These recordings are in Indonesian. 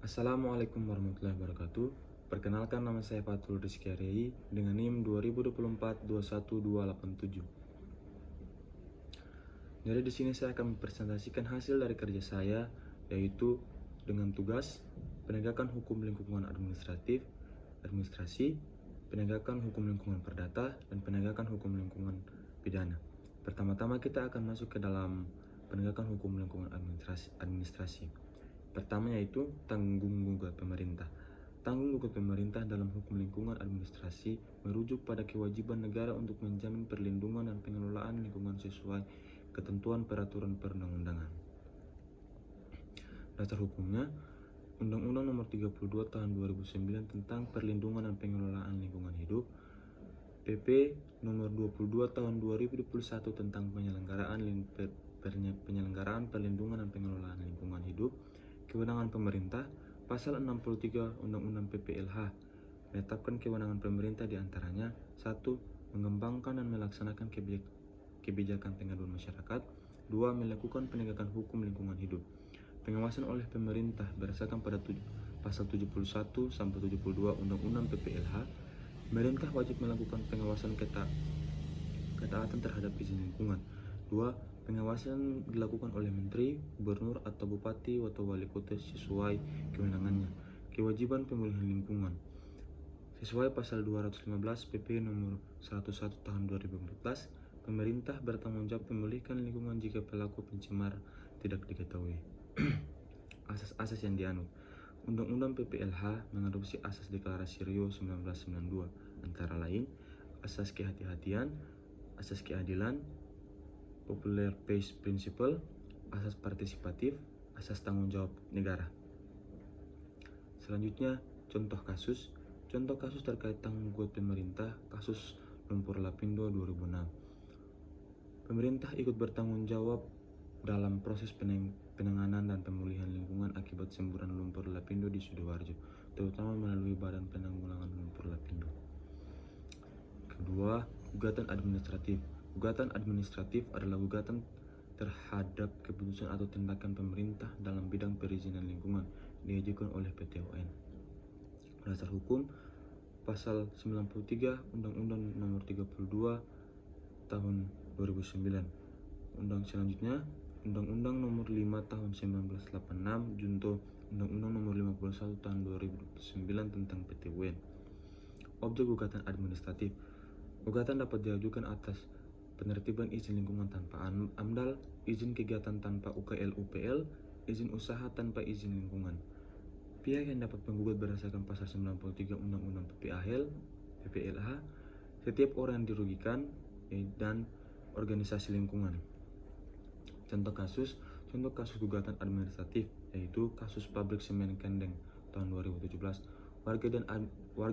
Assalamualaikum warahmatullahi wabarakatuh. Perkenalkan, nama saya Fatul Rizky Arei dengan NIM 2024-21287. Jadi di sini saya akan mempresentasikan hasil dari kerja saya, yaitu dengan tugas penegakan hukum lingkungan administrasi, penegakan hukum lingkungan perdata, dan penegakan hukum lingkungan pidana. Pertama-tama kita akan masuk ke dalam penegakan hukum lingkungan administrasi. Pertama yaitu tanggung gugat pemerintah. Tanggung gugat pemerintah dalam hukum lingkungan administrasi merujuk pada kewajiban negara untuk menjamin perlindungan dan pengelolaan lingkungan sesuai ketentuan peraturan perundang-undangan. Dasar hukumnya, Undang-Undang Nomor 32 Tahun 2009 tentang Perlindungan dan Pengelolaan Lingkungan Hidup, PP Nomor 22 Tahun 2021 tentang penyelenggaraan perlindungan dan pengelolaan lingkungan hidup. Kewenangan pemerintah, Pasal 63 Undang-Undang PPLH menetapkan kewenangan pemerintah diantaranya: 1. Mengembangkan dan melaksanakan kebijakan pengaduan masyarakat. 2. Melakukan penegakan hukum lingkungan hidup. Pengawasan oleh pemerintah berdasarkan pada Pasal 71 sampai 72 Undang-Undang PPLH. Pemerintah wajib melakukan pengawasan ketaatan terhadap izin lingkungan. 2. Pengawasan dilakukan oleh menteri, gubernur, atau bupati atau wali kota sesuai kewenangannya. Kewajiban pemulihan lingkungan. Sesuai pasal 215 PP nomor 101 tahun 2014, pemerintah bertanggung jawab memulihkan lingkungan jika pelaku pencemar tidak diketahui. Asas-asas yang dianut. Undang-Undang PPLH mengadopsi asas Deklarasi Rio 1992, antara lain asas kehati-hatian, asas keadilan, Popular Peace Principle, asas partisipatif, asas tanggung jawab negara. Selanjutnya, contoh kasus. Contoh kasus terkait tanggung jawab pemerintah, kasus lumpur Lapindo 2006. Pemerintah ikut bertanggung jawab dalam proses penanganan dan pemulihan lingkungan akibat semburan lumpur Lapindo di Sidoarjo, terutama melalui Badan Penanggulangan Lumpur Lapindo. Kedua, gugatan administratif. Gugatan administratif adalah gugatan terhadap keputusan atau tindakan pemerintah dalam bidang perizinan lingkungan diajukan oleh PT UN. Dasar hukum, Pasal 93 Undang-Undang Nomor 32 Tahun 2009. Selanjutnya, Undang-Undang Nomor 5 Tahun 1986 junto Undang-Undang Nomor 51 Tahun 2009 tentang PT UN. Objek gugatan administratif. Gugatan dapat diajukan atas penertiban izin lingkungan tanpa AMDAL, izin kegiatan tanpa UKL-UPL, izin usaha tanpa izin lingkungan. Pihak yang dapat menggugat berdasarkan pasal 93 Undang-Undang PPLH, setiap orang yang dirugikan dan organisasi lingkungan. Contoh kasus gugatan administratif yaitu kasus pabrik semen Kendeng tahun 2017. Warga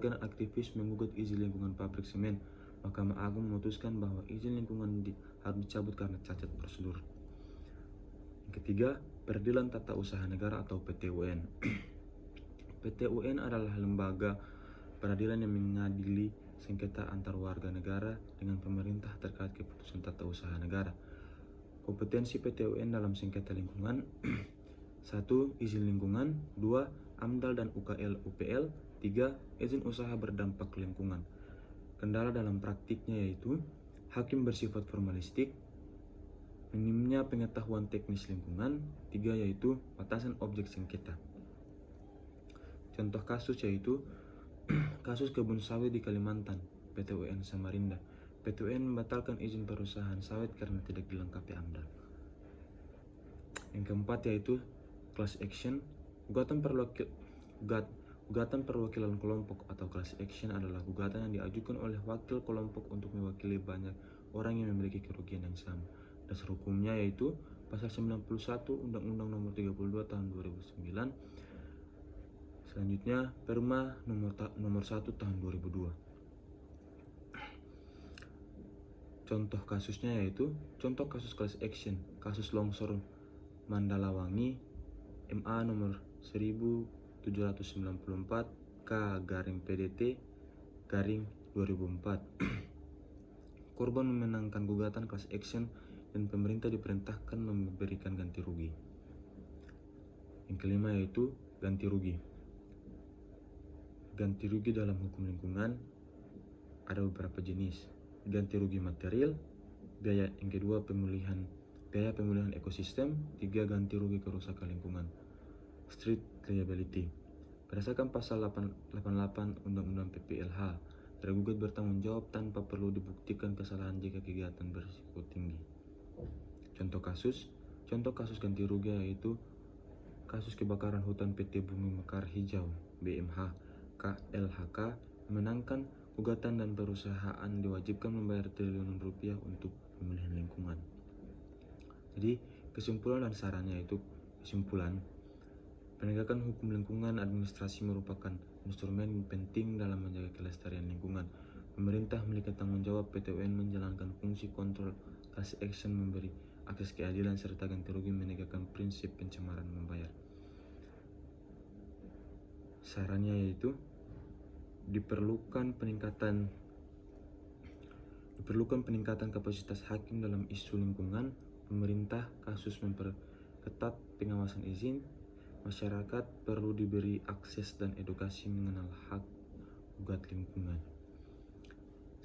dan aktivis menggugat izin lingkungan pabrik semen. Mahkamah Agung memutuskan bahwa izin lingkungan harus dicabut karena cacat prosedur. Yang ketiga, Peradilan Tata Usaha Negara atau PT UN. PT UN adalah lembaga peradilan yang mengadili sengketa antar warga negara dengan pemerintah terkait keputusan tata usaha negara. Kompetensi PT UN dalam sengketa lingkungan: 1. Izin lingkungan. 2. AMDAL dan UKL-UPL. 3. Izin usaha berdampak lingkungan. Kendala dalam praktiknya yaitu hakim bersifat formalistik, minimnya pengetahuan teknis lingkungan. 3. Yaitu batasan objek sengketa. Contoh kasus yaitu kasus kebun sawit di Kalimantan, PT UN Samarinda. PT UN membatalkan izin perusahaan sawit karena tidak dilengkapi AMDAL. Yang keempat yaitu class action. Gugatan perwakilan kelompok atau class action adalah gugatan yang diajukan oleh wakil kelompok untuk mewakili banyak orang yang memiliki kerugian yang sama. Dasar hukumnya yaitu Pasal 91 Undang-Undang Nomor 32 Tahun 2009. Selanjutnya, Perma nomor 1 Tahun 2002. Contoh kasusnya yaitu contoh kasus class action, kasus longsor Mandalawangi, MA nomor 1794 K/PDT/2004. Korban memenangkan gugatan class action dan pemerintah diperintahkan memberikan ganti rugi. Yang kelima yaitu Ganti rugi. Ganti rugi dalam hukum lingkungan ada beberapa jenis. Ganti rugi material, biaya yang kedua biaya pemulihan ekosistem, 3 ganti rugi kerusakan lingkungan. Street liability. Berdasarkan pasal 888 Undang-Undang PPLH, tergugat bertanggung jawab tanpa perlu dibuktikan kesalahan jika kegiatan berisiko tinggi. Contoh kasus ganti rugi yaitu kasus kebakaran hutan PT Bumi Mekar Hijau BMH KLHK memenangkan gugatan dan perusahaan diwajibkan membayar triliunan rupiah untuk pemulihan lingkungan. Jadi kesimpulan dan sarannya itu penegakan hukum lingkungan administrasi merupakan instrumen penting dalam menjaga kelestarian lingkungan. Pemerintah memiliki tanggung jawab PTUN menjalankan fungsi kontrol, kasih action, memberi akses keadilan, serta ganti rugi menegakkan prinsip pencemaran membayar. Sarannya yaitu diperlukan peningkatan kapasitas hakim dalam isu lingkungan, pemerintah kasus memperketat pengawasan izin, masyarakat perlu diberi akses dan edukasi mengenal hak gugat lingkungan.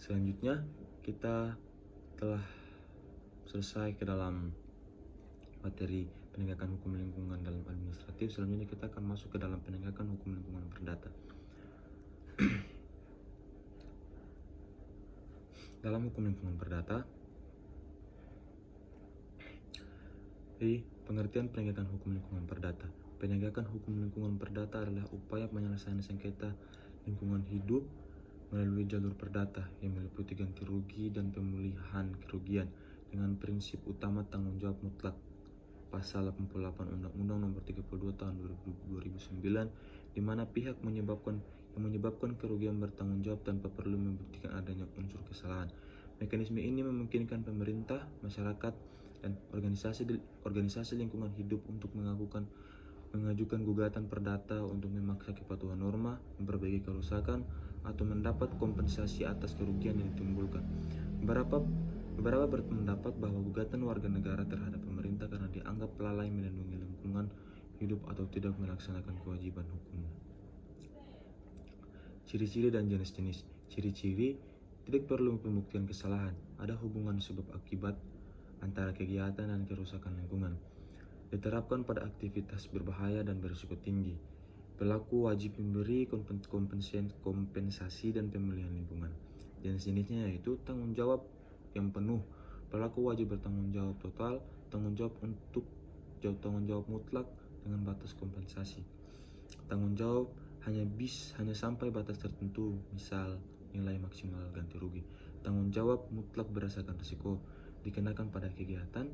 Selanjutnya kita telah selesai ke dalam materi penegakan hukum lingkungan dalam administratif. Selanjutnya kita akan masuk ke dalam penegakan hukum lingkungan perdata. Dalam hukum lingkungan perdata, pengertian penegakan hukum lingkungan perdata. Penegakan hukum lingkungan perdata adalah upaya penyelesaian sengketa lingkungan hidup melalui jalur perdata yang meliputi ganti rugi dan pemulihan kerugian dengan prinsip utama tanggung jawab mutlak. Pasal 88 Undang-Undang Nomor 32 Tahun 2009, di mana pihak yang menyebabkan kerugian bertanggung jawab tanpa perlu membuktikan adanya unsur kesalahan. Mekanisme ini memungkinkan pemerintah, masyarakat, dan organisasi lingkungan hidup untuk mengajukan gugatan perdata untuk memaksa kepatuhan norma, memperbaiki kerusakan, atau mendapat kompensasi atas kerugian yang ditimbulkan. Beberapa berpendapat bahwa gugatan warga negara terhadap pemerintah karena dianggap lalai melindungi lingkungan hidup atau tidak melaksanakan kewajiban hukumnya. Ciri-ciri dan jenis-jenis. Ciri-ciri: tidak perlu pembuktian kesalahan, ada hubungan sebab akibat antara kegiatan dan kerusakan lingkungan, diterapkan pada aktivitas berbahaya dan berisiko tinggi, pelaku wajib memberi kompensasi dan pemulihan lingkungan. Jenis-jenisnya yaitu tanggung jawab yang penuh, pelaku wajib bertanggung jawab total, tanggung jawab mutlak dengan batas kompensasi. Tanggung jawab hanya sampai batas tertentu, misal nilai maksimal ganti rugi. Tanggung jawab mutlak berdasarkan risiko dikenakan pada kegiatan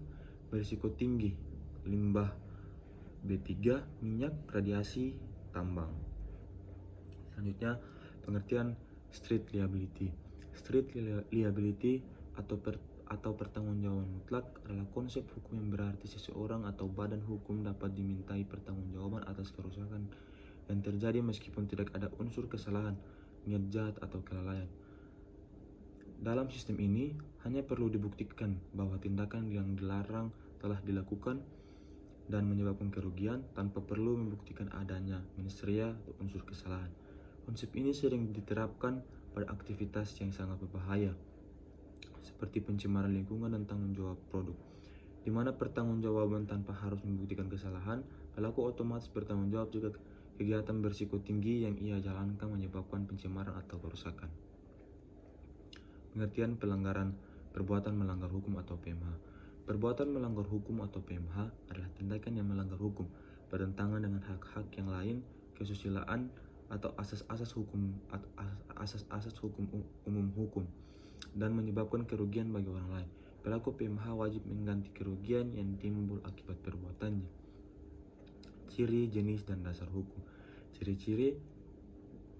berisiko tinggi, limbah B3, minyak, radiasi, tambang. Selanjutnya, pengertian street liability. Street liability atau pertanggungjawaban mutlak adalah konsep hukum yang berarti seseorang atau badan hukum dapat dimintai pertanggungjawaban atas kerusakan yang terjadi meskipun tidak ada unsur kesalahan, niat jahat, atau kelalaian. Dalam sistem ini, hanya perlu dibuktikan bahwa tindakan yang dilarang telah dilakukan dan menyebabkan kerugian tanpa perlu membuktikan adanya mens rea atau unsur kesalahan. Konsep ini sering diterapkan pada aktivitas yang sangat berbahaya, seperti pencemaran lingkungan dan tanggung jawab produk, di mana pertanggungjawaban tanpa harus membuktikan kesalahan, pelaku otomatis bertanggung jawab jika kegiatan berisiko tinggi yang ia jalankan menyebabkan pencemaran atau kerusakan. Pengertian perbuatan melanggar hukum atau PMH. Perbuatan melanggar hukum atau PMH adalah tindakan yang melanggar hukum, bertentangan dengan hak-hak yang lain, kesusilaan, atau asas-asas hukum umum hukum, dan menyebabkan kerugian bagi orang lain. Pelaku PMH wajib mengganti kerugian yang timbul akibat perbuatannya. Ciri, jenis, dan dasar hukum. Ciri-ciri: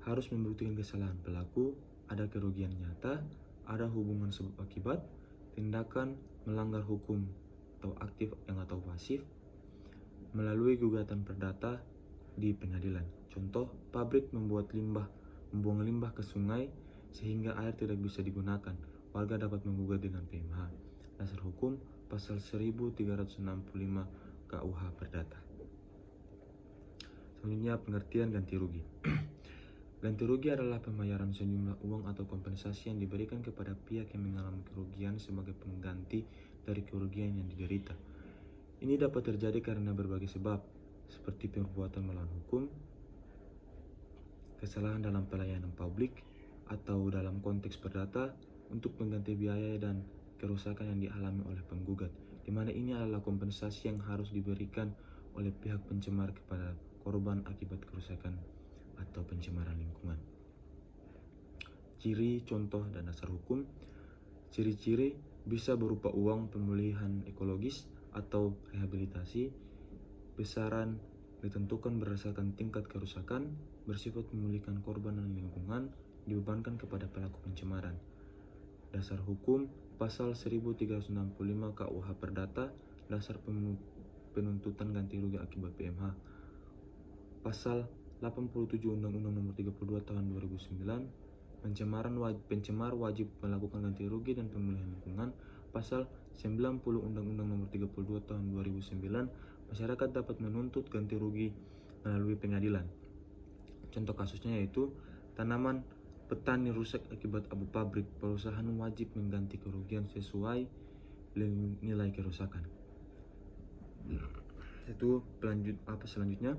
harus membuktikan kesalahan pelaku, ada kerugian nyata, ada hubungan sebab akibat, tindakan melanggar hukum atau aktif atau pasif, melalui gugatan perdata di pengadilan. Contoh, pabrik membuang limbah ke sungai sehingga air tidak bisa digunakan. Warga dapat menggugat dengan PMH. Dasar hukum pasal 1365 KUH Perdata. Selanjutnya, pengertian ganti rugi. Ganti rugi adalah pembayaran sejumlah uang atau kompensasi yang diberikan kepada pihak yang mengalami kerugian sebagai pengganti dari kerugian yang diderita. Ini dapat terjadi karena berbagai sebab, seperti perbuatan melawan hukum, kesalahan dalam pelayanan publik, atau dalam konteks perdata untuk mengganti biaya dan kerusakan yang dialami oleh penggugat, di mana ini adalah kompensasi yang harus diberikan oleh pihak pencemar kepada korban akibat kerusakan atau pencemaran lingkungan. Ciri, contoh, dan dasar hukum. Ciri-ciri bisa berupa uang pemulihan ekologis atau rehabilitasi. Besaran ditentukan berdasarkan tingkat kerusakan, bersifat memulihkan korban dan lingkungan, dibebankan kepada pelaku pencemaran. Dasar hukum, pasal 1365 KUH Perdata, dasar penuntutan ganti rugi akibat PMH. Pasal 87 Undang-Undang Nomor 32 Tahun 2009, pencemar wajib melakukan ganti rugi dan pemulihan lingkungan. Pasal 90 Undang-Undang Nomor 32 Tahun 2009, masyarakat dapat menuntut ganti rugi melalui pengadilan. Contoh kasusnya yaitu tanaman petani rusak akibat abu pabrik, perusahaan wajib mengganti kerugian sesuai nilai kerusakan. Itu selanjutnya,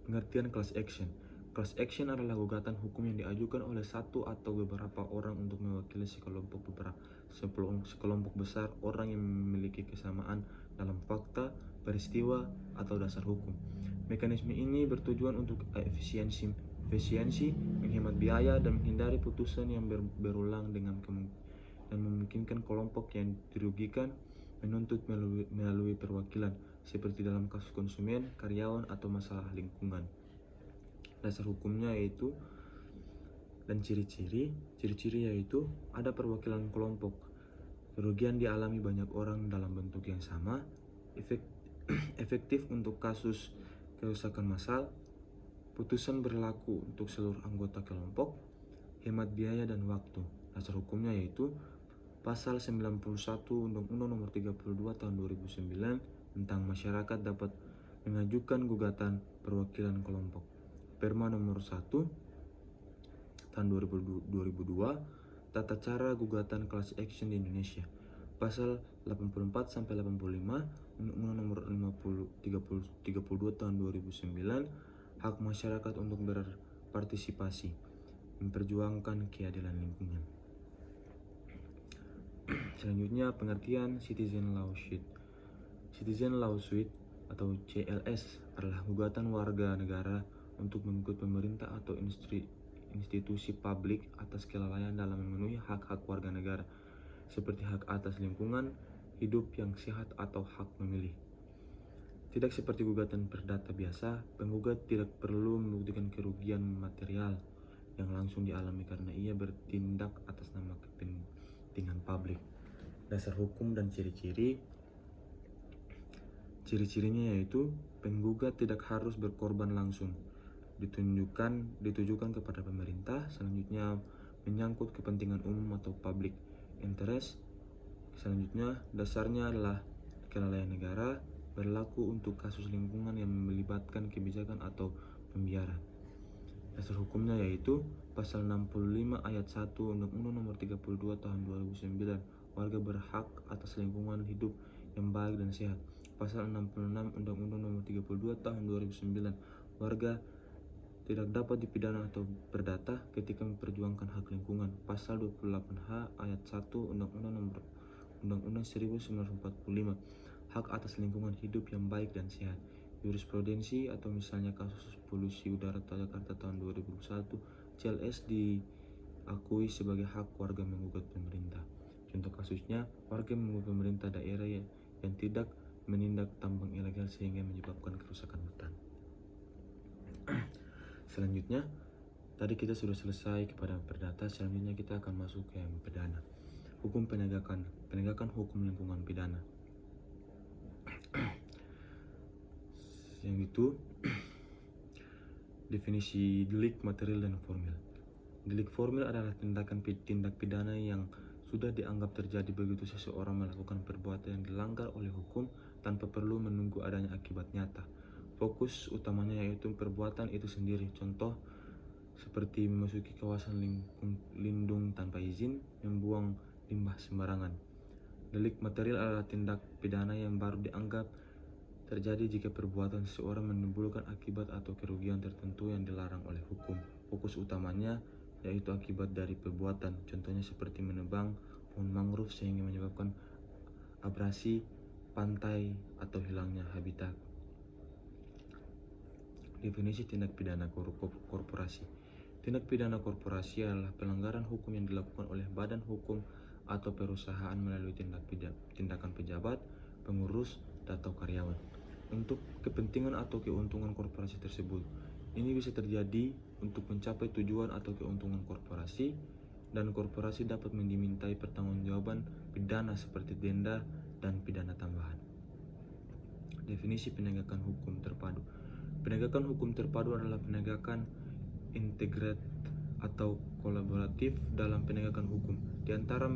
pengertian class action. Class action adalah gugatan hukum yang diajukan oleh satu atau beberapa orang untuk mewakili sekelompok besar orang yang memiliki kesamaan dalam fakta, peristiwa, atau dasar hukum. Mekanisme ini bertujuan untuk efisiensi, menghemat biaya, dan menghindari putusan yang berulang dan memungkinkan kelompok yang dirugikan menuntut melalui perwakilan, seperti dalam kasus konsumen, karyawan, atau masalah lingkungan. Dasar hukumnya yaitu dan ciri-ciri yaitu ada perwakilan kelompok, kerugian dialami banyak orang dalam bentuk yang sama, efektif untuk kasus kerusakan massal, putusan berlaku untuk seluruh anggota kelompok, hemat biaya dan waktu. Dasar hukumnya yaitu pasal 91 Undang-Undang Nomor 32 Tahun 2009 tentang masyarakat dapat mengajukan gugatan perwakilan kelompok. Perma Nomor 1 Tahun 2002 Tata cara gugatan class action di Indonesia. Pasal 84 sampai 85 Undang-Undang Nomor 32 Tahun 2009, hak masyarakat untuk berpartisipasi, memperjuangkan keadilan lingkungan. Selanjutnya, pengertian Citizen Law Suit. Citizen Law Suit atau CLS adalah gugatan warga negara untuk mengikut pemerintah atau institusi publik atas kelalaian dalam memenuhi hak-hak warga negara, seperti hak atas lingkungan hidup yang sehat atau hak memilih. Tidak seperti gugatan perdata biasa, penggugat tidak perlu membuktikan kerugian material yang langsung dialami karena ia bertindak atas nama kepentingan publik. Dasar hukum dan ciri-cirinya yaitu penggugat tidak harus berkorban langsung, ditujukan kepada pemerintah. Selanjutnya, menyangkut kepentingan umum atau public interest. Selanjutnya, dasarnya adalah kelalaian negara, berlaku untuk kasus lingkungan yang melibatkan kebijakan atau pembiaran. Dasar hukumnya yaitu pasal 65 ayat 1 Undang-Undang Nomor 32 Tahun 2009, warga berhak atas lingkungan hidup yang baik dan sehat. Pasal 66 Undang-Undang Nomor 32 Tahun 2009, warga tidak dapat dipidana atau perdata ketika memperjuangkan hak lingkungan. Pasal 28H ayat 1 Undang-Undang 1945, hak atas lingkungan hidup yang baik dan sehat. Jurisprudensi atau misalnya kasus polusi udara Jakarta tahun 2001, CLS diakui sebagai hak warga menggugat pemerintah. Contoh kasusnya, warga menggugat pemerintah daerah yang tidak menindak tambang ilegal sehingga menyebabkan kerusakan hutan. Selanjutnya, tadi kita sudah selesai kepada perdata. Selanjutnya kita akan masuk ke yang pidana. Hukum penegakan hukum lingkungan pidana. Yang itu definisi delik material dan formil. Delik formil adalah tindak pidana yang sudah dianggap terjadi begitu seseorang melakukan perbuatan yang dilanggar oleh hukum tanpa perlu menunggu adanya akibat nyata. Fokus utamanya yaitu perbuatan itu sendiri. Contoh seperti memasuki kawasan lindung tanpa izin, membuang limbah sembarangan. Delik material adalah tindak pidana yang baru dianggap terjadi jika perbuatan seseorang menimbulkan akibat atau kerugian tertentu yang dilarang oleh hukum. Fokus utamanya yaitu akibat dari perbuatan, contohnya seperti menebang pohon mangrove sehingga menyebabkan abrasi pantai atau hilangnya habitat. Definisi tindak pidana korporasi. Tindak pidana korporasi adalah pelanggaran hukum yang dilakukan oleh badan hukum atau perusahaan melalui tindakan pejabat, pengurus, atau karyawan untuk kepentingan atau keuntungan korporasi tersebut. Ini bisa terjadi untuk mencapai tujuan atau keuntungan korporasi, dan korporasi dapat dimintai pertanggungjawaban pidana seperti denda dan pidana tambahan. Definisi penegakan hukum terpadu. Penegakan hukum terpadu adalah penegakan integrat atau kolaboratif dalam penegakan hukum di antara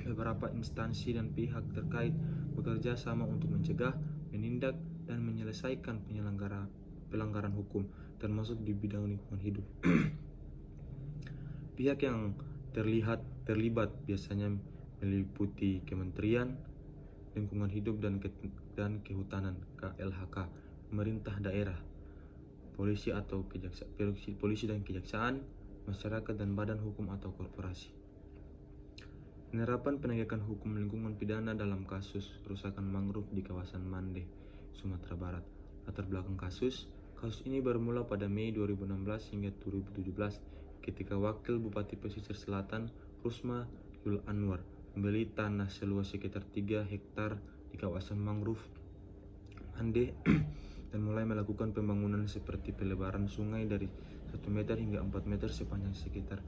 beberapa instansi dan pihak terkait bekerja sama untuk mencegah, menindak, dan menyelesaikan pelanggaran hukum, termasuk di bidang lingkungan hidup. Pihak yang terlibat biasanya meliputi Kementerian Lingkungan Hidup dan Kehutanan (KLHK), pemerintah daerah, polisi dan kejaksaan, masyarakat, dan badan hukum atau korporasi. Penerapan penegakan hukum lingkungan pidana dalam kasus kerusakan mangrove di kawasan Mande, Sumatera Barat. Latar belakang kasus ini bermula pada Mei 2016 hingga 2017 ketika Wakil Bupati Pesisir Selatan Rusma Yul Anwar membeli tanah seluas sekitar 3 hektar di kawasan mangrove Mande dan mulai melakukan pembangunan seperti pelebaran sungai dari 1 meter hingga 4 meter sepanjang sekitar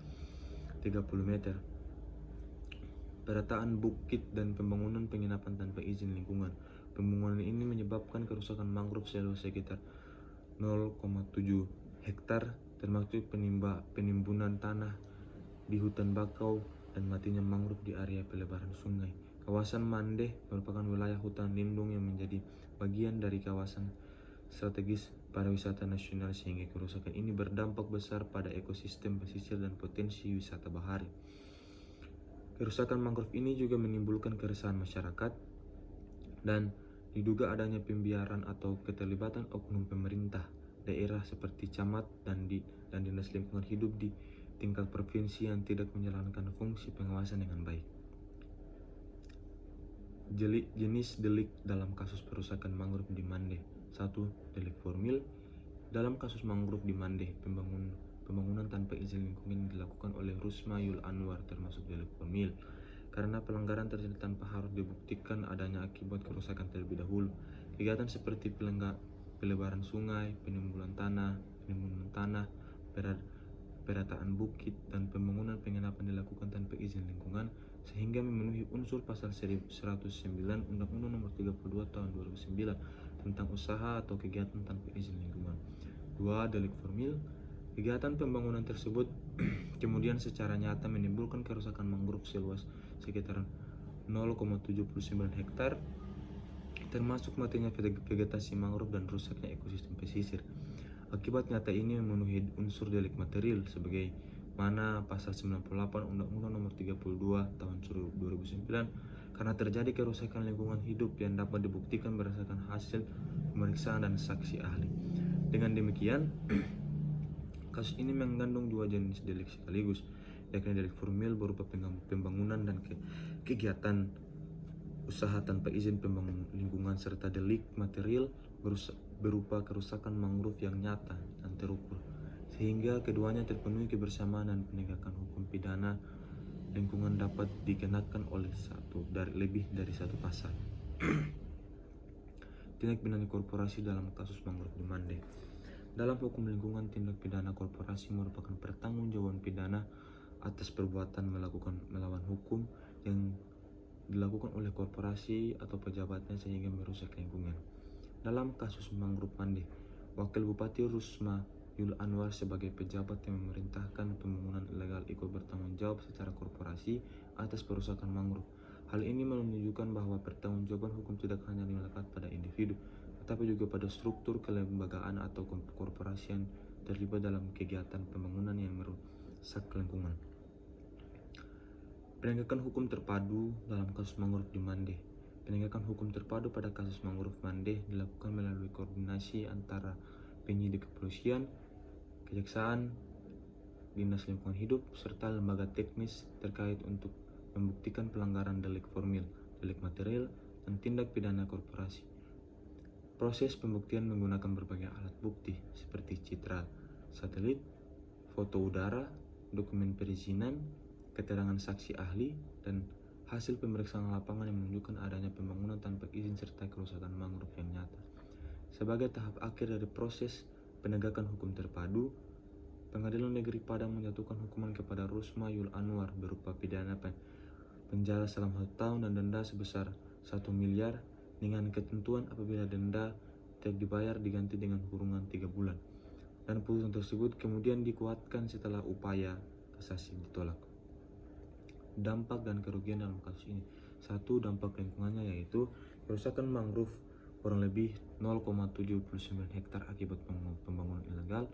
30 meter, perataan bukit, dan pembangunan penginapan tanpa izin lingkungan. Pembangunan ini menyebabkan kerusakan mangrove seluas sekitar 0,7 hektar, termasuk penimbunan tanah di hutan bakau dan matinya mangrove di area pelebaran sungai. Kawasan Mande merupakan wilayah hutan lindung yang menjadi bagian dari kawasan strategis pariwisata nasional, sehingga kerusakan ini berdampak besar pada ekosistem pesisir dan potensi wisata bahari. Kerusakan mangrove ini juga menimbulkan keresahan masyarakat dan diduga adanya pembiaran atau keterlibatan oknum pemerintah daerah seperti camat dan dinas lingkungan hidup di tingkat provinsi yang tidak menjalankan fungsi pengawasan dengan baik. Jenis delik dalam kasus perusakan mangrove di Mande. 1. Delik formil. Dalam kasus mangrove di Mande, pembangunan tanpa izin lingkungan dilakukan oleh Rusma Yul Anwar termasuk delik formil karena pelanggaran terjadi tanpa harus dibuktikan adanya akibat kerusakan terlebih dahulu. Kegiatan seperti pelebaran sungai, penimbunan tanah, perataan bukit, dan pembangunan penginapan dilakukan tanpa izin lingkungan sehingga memenuhi unsur pasal 109 Undang-Undang Nomor 32 Tahun 2009 tentang usaha atau kegiatan tanpa izin lingkungan. 2. Delik formil. Kegiatan pembangunan tersebut kemudian secara nyata menimbulkan kerusakan mangrove seluas sekitar 0,79 hektar, termasuk matinya vegetasi mangrove dan rusaknya ekosistem pesisir. Akibat nyata ini memenuhi unsur delik material sebagai mana pasal 98 Undang-Undang Nomor 32 Tahun 2009 karena terjadi kerusakan lingkungan hidup yang dapat dibuktikan berdasarkan hasil pemeriksaan dan saksi ahli. Dengan demikian, kasus ini mengandung 2 jenis delik sekaligus, yakni delik formil berupa pembangunan dan kegiatan usaha tanpa izin pembangunan lingkungan, serta delik material berupa kerusakan mangrove yang nyata dan terukur, sehingga keduanya terpenuhi kebersamaan dan penegakan hukum pidana lingkungan dapat dikenakan oleh lebih dari satu pasal. Tindak pidana korporasi dalam kasus mangrove di Mande. Dalam hukum lingkungan, tindak pidana korporasi merupakan pertanggungjawaban pidana atas perbuatan melawan hukum yang dilakukan oleh korporasi atau pejabatnya sehingga merusak lingkungan. Dalam kasus mangrove Mande, Wakil Bupati Rusma Yul Anwar sebagai pejabat yang memerintahkan pembangunan ilegal ikut bertanggung jawab secara korporasi atas perusakan mangrove. Hal ini menunjukkan bahwa pertanggungjawaban hukum tidak hanya melekat pada individu, tapi juga pada struktur kelembagaan atau korporasi yang terlibat dalam kegiatan pembangunan yang merusak lingkungan. Penegakan hukum terpadu dalam kasus mangrove di Mande. Penegakan hukum terpadu pada kasus mangrove Mande dilakukan melalui koordinasi antara penyidik kepolisian, kejaksaan, dinas lingkungan hidup, serta lembaga teknis terkait untuk membuktikan pelanggaran delik formil, delik material, dan tindak pidana korporasi. Proses pembuktian menggunakan berbagai alat bukti seperti citra satelit, foto udara, dokumen perizinan, keterangan saksi ahli, dan hasil pemeriksaan lapangan yang menunjukkan adanya pembangunan tanpa izin serta kerusakan mangrove yang nyata. Sebagai tahap akhir dari proses penegakan hukum terpadu, Pengadilan Negeri Padang menjatuhkan hukuman kepada Rusma Yul Anwar berupa pidana penjara selama 1 tahun dan denda sebesar 1 miliar dengan ketentuan apabila denda tidak dibayar diganti dengan kurungan 3 bulan. Dan putusan tersebut kemudian dikuatkan setelah upaya kasasi ditolak. Dampak dan kerugian dalam kasus ini. 1. Dampak lingkungannya yaitu kerusakan mangrove kurang lebih 0,79 hektar akibat pembangunan ilegal.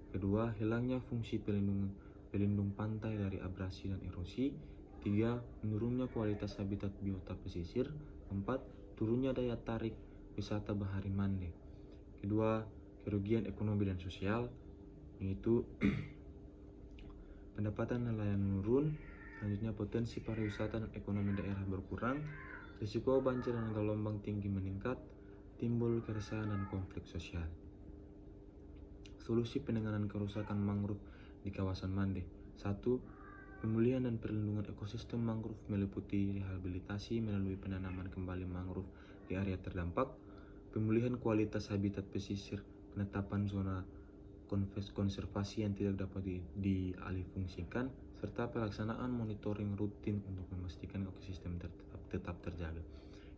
Kedua, hilangnya fungsi pelindung pantai dari abrasi dan erosi. 3. Menurunnya kualitas habitat biota pesisir. 4. Turunnya daya tarik wisata bahari Mande. Kedua, kerugian ekonomi dan sosial yaitu pendapatan nelayan menurun. Selanjutnya, potensi pariwisata dan ekonomi daerah berkurang, risiko banjir dan gelombang tinggi meningkat, timbul keresahan dan konflik sosial. Solusi penanganan kerusakan mangrove di kawasan Mande. 1. Pemulihan dan perlindungan ekosistem mangrove meliputi rehabilitasi melalui penanaman kembali mangrove di area terdampak, pemulihan kualitas habitat pesisir, penetapan zona konservasi yang tidak dapat dialihfungsikan, serta pelaksanaan monitoring rutin untuk memastikan ekosistem tetap terjaga.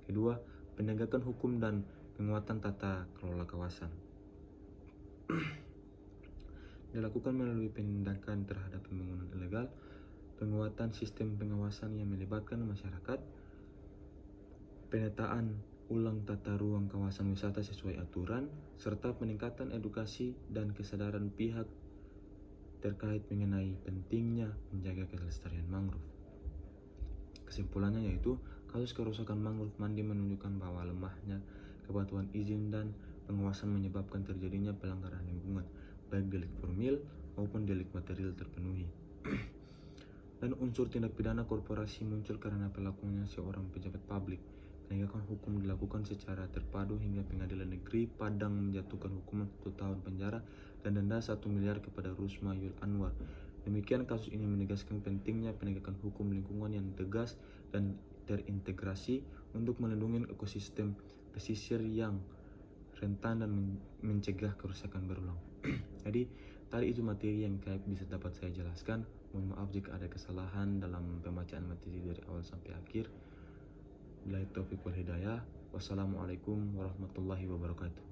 Kedua, penegakan hukum dan penguatan tata kelola kawasan. Dilakukan melalui penindakan terhadap pembangunan ilegal, penguatan sistem pengawasan yang melibatkan masyarakat, penataan ulang tata ruang kawasan wisata sesuai aturan, serta peningkatan edukasi dan kesadaran pihak terkait mengenai pentingnya menjaga kelestarian mangrove. Kesimpulannya yaitu, kasus kerusakan mangrove Mande menunjukkan bahwa lemahnya kepatuhan izin dan pengawasan menyebabkan terjadinya pelanggaran lingkungan, baik delik formil maupun delik material terpenuhi. Dan unsur tindak pidana korporasi muncul karena pelakunya seorang pejabat publik. Penegakan hukum dilakukan secara terpadu hingga Pengadilan Negeri Padang menjatuhkan hukuman 1 tahun penjara dan denda 1 miliar kepada Rusma Yul Anwar. Demikian, kasus ini menegaskan pentingnya penegakan hukum lingkungan yang tegas dan terintegrasi untuk melindungi ekosistem pesisir yang rentan dan mencegah kerusakan berulang. Jadi, tadi itu materi yang bisa dapat saya jelaskan. Mohon maaf jika ada kesalahan dalam pembacaan materi dari awal sampai akhir. Billahi taufiq wal hidayah. Wassalamualaikum warahmatullahi wabarakatuh.